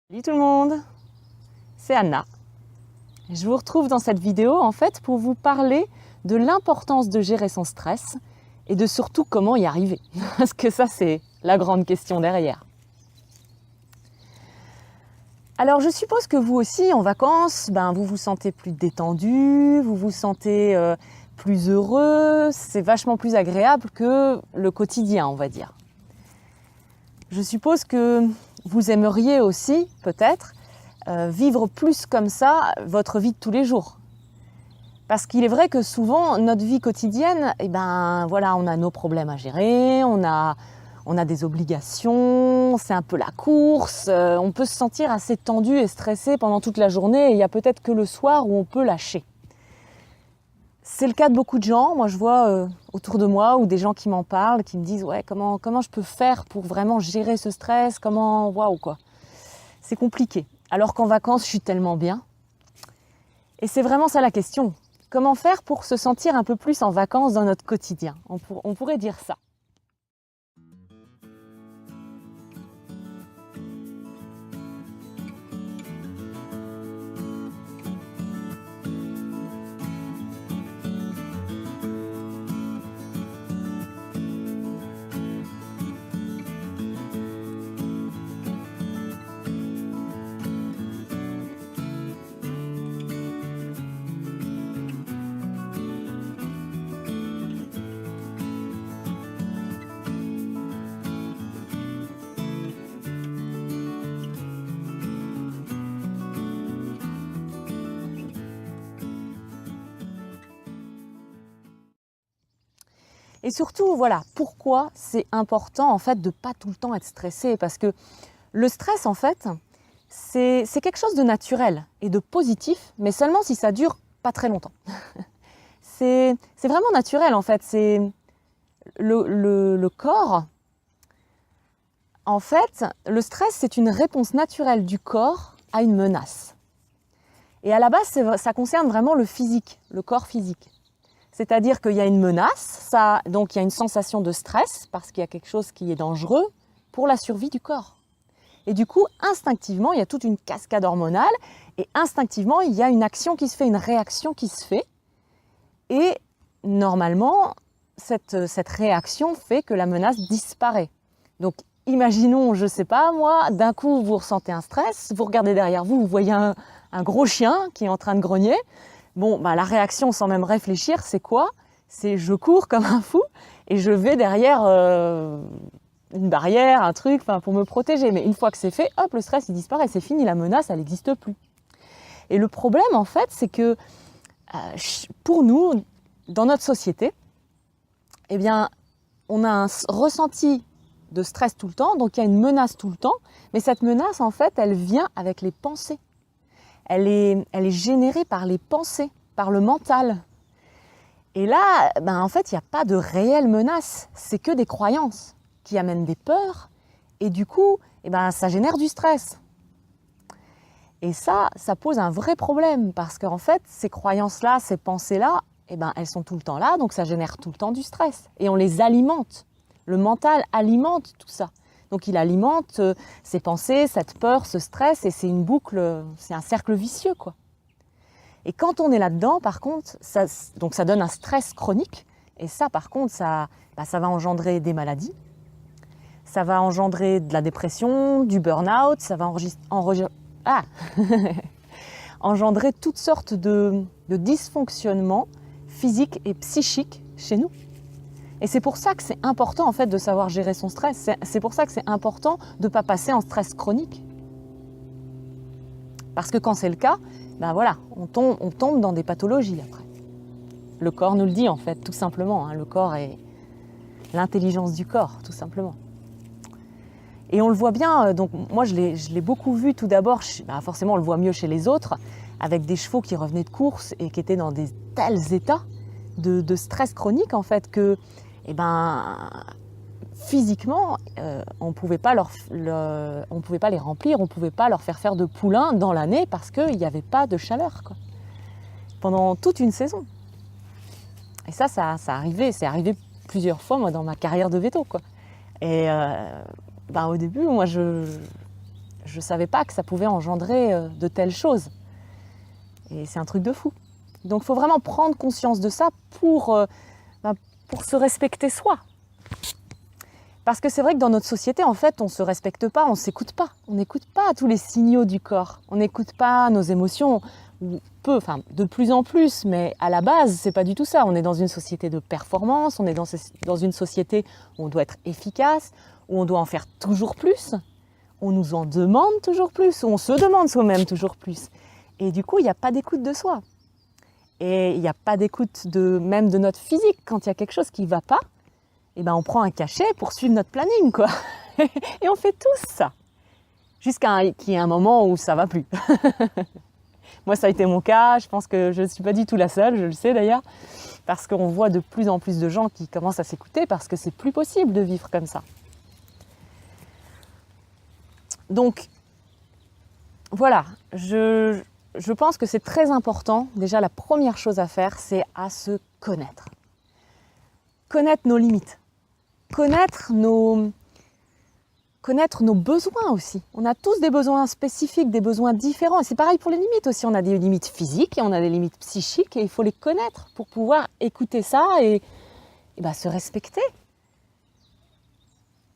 Salut tout le monde, c'est Anna. Je vous retrouve dans cette vidéo en fait pour vous parler de l'importance de gérer son stress et de surtout comment y arriver. Parce que ça c'est la grande question derrière. Alors je suppose que vous aussi en vacances, vous vous sentez plus détendu, vous vous sentez plus heureux, c'est vachement plus agréable que le quotidien on va dire. Je suppose que vous aimeriez aussi, peut-être, vivre plus comme ça votre vie de tous les jours. Parce qu'il est vrai que souvent, notre vie quotidienne, voilà, on a nos problèmes à gérer, on a des obligations, c'est un peu la course, on peut se sentir assez tendu et stressé pendant toute la journée et il n'y a peut-être que le soir où on peut lâcher. C'est le cas de beaucoup de gens, moi je vois autour de moi ou des gens qui m'en parlent, qui me disent ouais comment je peux faire pour vraiment gérer ce stress, waouh quoi. C'est compliqué. Alors qu'en vacances je suis tellement bien. Et c'est vraiment ça la question. Comment faire pour se sentir un peu plus en vacances dans notre quotidien ? On pourrait dire ça. Et surtout, voilà, pourquoi c'est important en fait de pas tout le temps être stressé ? Parce que le stress en fait, c'est quelque chose de naturel et de positif, mais seulement si ça dure pas très longtemps. C'est vraiment naturel en fait. C'est le corps. En fait, le stress c'est une réponse naturelle du corps à une menace. Et à la base, ça concerne vraiment le physique, le corps physique. C'est-à-dire qu'il y a une menace, donc il y a une sensation de stress parce qu'il y a quelque chose qui est dangereux pour la survie du corps. Et du coup, instinctivement, il y a toute une cascade hormonale et instinctivement, il y a une action qui se fait, une réaction qui se fait. Et normalement, cette réaction fait que la menace disparaît. Donc, imaginons, je ne sais pas moi, d'un coup, vous ressentez un stress, vous regardez derrière vous, vous voyez un gros chien qui est en train de grogner. Bon, la réaction, sans même réfléchir, c'est quoi ? C'est je cours comme un fou et je vais derrière une barrière, un truc, pour me protéger. Mais une fois que c'est fait, hop, le stress, il disparaît, c'est fini, la menace, elle n'existe plus. Et le problème, en fait, c'est que pour nous, dans notre société, on a un ressenti de stress tout le temps, donc il y a une menace tout le temps, mais cette menace, en fait, elle vient avec les pensées. Elle est générée par les pensées, par le mental. Et là, en fait, il n'y a pas de réelle menace. C'est que des croyances qui amènent des peurs. Et du coup, ça génère du stress. Et ça pose un vrai problème. Parce qu'en fait, ces croyances-là, ces pensées-là, elles sont tout le temps là. Donc ça génère tout le temps du stress. Et on les alimente. Le mental alimente tout ça. Donc il alimente ses pensées, cette peur, ce stress, et c'est une boucle, c'est un cercle vicieux, quoi. Et quand on est là-dedans, par contre, ça donne un stress chronique, et ça, par contre, ça va engendrer des maladies, ça va engendrer de la dépression, du burn-out, ça va engendrer toutes sortes de dysfonctionnements physiques et psychiques chez nous. Et c'est pour ça que c'est important en fait de savoir gérer son stress. C'est pour ça que c'est important de ne pas passer en stress chronique. Parce que quand c'est le cas, on tombe dans des pathologies après. Le corps nous le dit en fait, tout simplement. Le corps est l'intelligence du corps, tout simplement. Et on le voit bien, donc moi je l'ai beaucoup vu tout d'abord, forcément on le voit mieux chez les autres, avec des chevaux qui revenaient de course et qui étaient dans des tels états de stress chronique en fait que physiquement, on ne pouvait pas les remplir, on ne pouvait pas leur faire de poulain dans l'année parce qu'il n'y avait pas de chaleur, quoi, pendant toute une saison. Et ça c'est arrivé plusieurs fois moi, dans ma carrière de véto, quoi. Et au début, moi, je je ne savais pas que ça pouvait engendrer de telles choses. Et c'est un truc de fou. Donc il faut vraiment prendre conscience de ça pour se respecter soi. Parce que c'est vrai que dans notre société, en fait, on ne se respecte pas, on ne s'écoute pas. On n'écoute pas tous les signaux du corps. On n'écoute pas nos émotions, ou peu, enfin de plus en plus, mais à la base, c'est pas du tout ça. On est dans une société de performance, on est dans une société où on doit être efficace, où on doit en faire toujours plus, on nous en demande toujours plus, où on se demande soi-même toujours plus. Et du coup, il n'y a pas d'écoute de soi. Et il n'y a pas d'écoute même de notre physique. Quand il y a quelque chose qui ne va pas, eh ben on prend un cachet pour suivre notre planning, quoi. Et on fait tous ça. Jusqu'à qu'il y ait un moment où ça ne va plus. Moi, ça a été mon cas. Je pense que je ne suis pas du tout la seule, je le sais d'ailleurs. Parce qu'on voit de plus en plus de gens qui commencent à s'écouter parce que c'est plus possible de vivre comme ça. Donc, voilà. Je pense que c'est très important. Déjà, la première chose à faire, c'est à se connaître. Connaître nos limites. Connaître nos besoins aussi. On a tous des besoins spécifiques, des besoins différents. Et c'est pareil pour les limites aussi. On a des limites physiques et on a des limites psychiques et il faut les connaître pour pouvoir écouter ça et se respecter.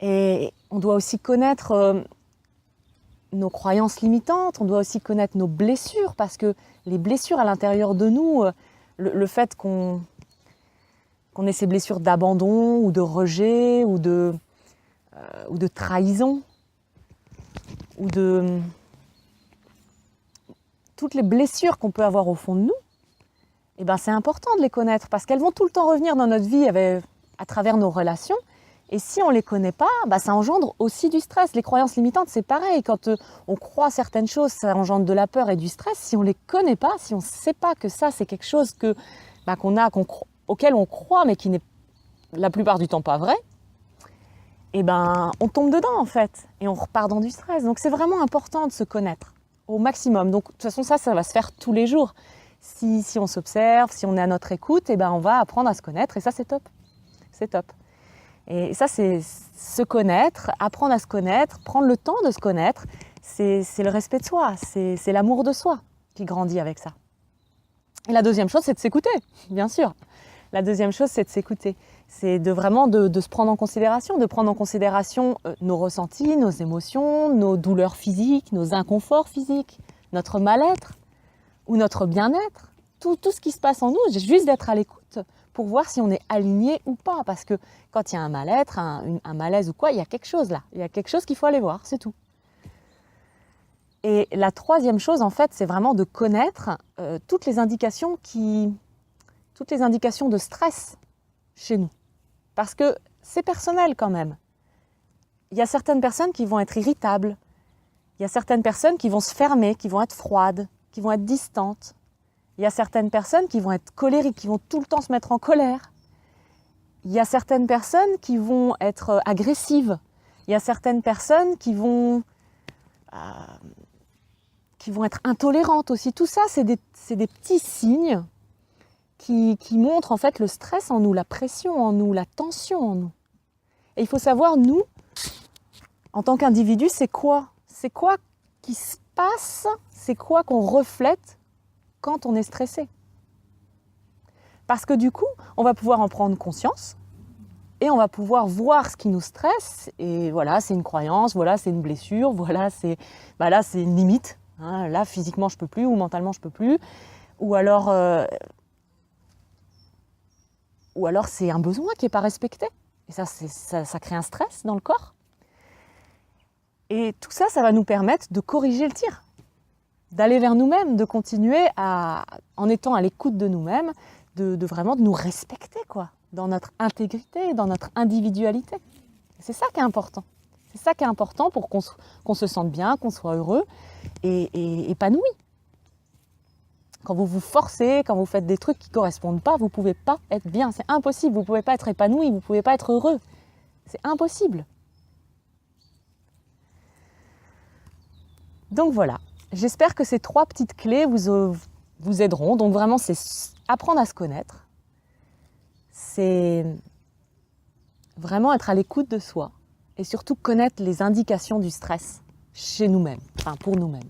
Et on doit aussi connaître nos croyances limitantes, on doit aussi connaître nos blessures parce que les blessures à l'intérieur de nous, le fait qu'on ait ces blessures d'abandon ou de rejet ou de trahison ou de toutes les blessures qu'on peut avoir au fond de nous, c'est important de les connaître parce qu'elles vont tout le temps revenir dans notre vie à travers nos relations. Et si on ne les connaît pas, ça engendre aussi du stress. Les croyances limitantes, c'est pareil. Quand on croit certaines choses, ça engendre de la peur et du stress. Si on ne les connaît pas, si on ne sait pas que ça, c'est quelque chose auquel on croit, mais qui n'est la plupart du temps pas vrai, on tombe dedans en fait. Et on repart dans du stress. Donc c'est vraiment important de se connaître au maximum. Donc de toute façon, ça va se faire tous les jours. Si on s'observe, si on est à notre écoute, on va apprendre à se connaître. Et ça, c'est top. C'est top. Et ça, c'est se connaître, apprendre à se connaître, prendre le temps de se connaître. C'est le respect de soi, c'est l'amour de soi qui grandit avec ça. Et la deuxième chose, c'est de s'écouter, bien sûr. La deuxième chose, c'est de s'écouter. C'est vraiment de se prendre en considération, de prendre en considération nos ressentis, nos émotions, nos douleurs physiques, nos inconforts physiques, notre mal-être ou notre bien-être. Tout ce qui se passe en nous, juste d'être à l'écoute pour voir si on est aligné ou pas. Parce que quand il y a un mal-être, un malaise ou quoi, il y a quelque chose là. Il y a quelque chose qu'il faut aller voir, c'est tout. Et la troisième chose, en fait, c'est vraiment de connaître toutes les indications de stress chez nous. Parce que c'est personnel quand même. Il y a certaines personnes qui vont être irritables. Il y a certaines personnes qui vont se fermer, qui vont être froides, qui vont être distantes. Il y a certaines personnes qui vont être colériques, qui vont tout le temps se mettre en colère. Il y a certaines personnes qui vont être agressives. Il y a certaines personnes qui vont être intolérantes aussi. Tout ça, c'est des petits signes qui montrent en fait le stress en nous, la pression en nous, la tension en nous. Et il faut savoir, nous, en tant qu'individu, c'est quoi qui se passe, c'est quoi qu'on reflète quand on est stressé. Parce que du coup, on va pouvoir en prendre conscience et on va pouvoir voir ce qui nous stresse. Et voilà, c'est une croyance, voilà, c'est une blessure, voilà, là, c'est une limite. Hein, là, physiquement, je ne peux plus ou mentalement, je ne peux plus. Ou alors c'est un besoin qui n'est pas respecté. Et ça crée un stress dans le corps. Et tout ça, ça va nous permettre de corriger le tir. D'aller vers nous-mêmes, de continuer en étant à l'écoute de nous-mêmes, de vraiment de nous respecter, quoi, dans notre intégrité, dans notre individualité. C'est ça qui est important. C'est ça qui est important pour qu'on se sente bien, qu'on soit heureux et épanoui. Quand vous vous forcez, quand vous faites des trucs qui ne correspondent pas, vous ne pouvez pas être bien. C'est impossible. Vous ne pouvez pas être épanoui, vous ne pouvez pas être heureux. C'est impossible. Donc voilà. J'espère que ces 3 petites clés vous aideront. Donc vraiment, c'est apprendre à se connaître. C'est vraiment être à l'écoute de soi. Et surtout connaître les indications du stress chez nous-mêmes, enfin pour nous-mêmes.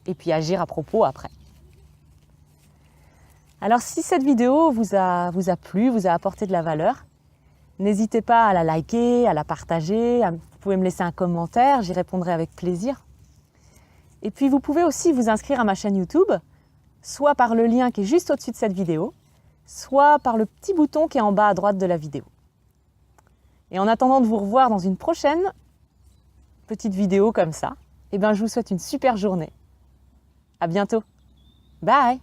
Et puis agir à propos après. Alors si cette vidéo vous a plu, vous a apporté de la valeur, n'hésitez pas à la liker, à la partager, vous pouvez me laisser un commentaire, j'y répondrai avec plaisir. Et puis vous pouvez aussi vous inscrire à ma chaîne YouTube, soit par le lien qui est juste au-dessus de cette vidéo, soit par le petit bouton qui est en bas à droite de la vidéo. Et en attendant de vous revoir dans une prochaine petite vidéo comme ça, je vous souhaite une super journée. À bientôt. Bye!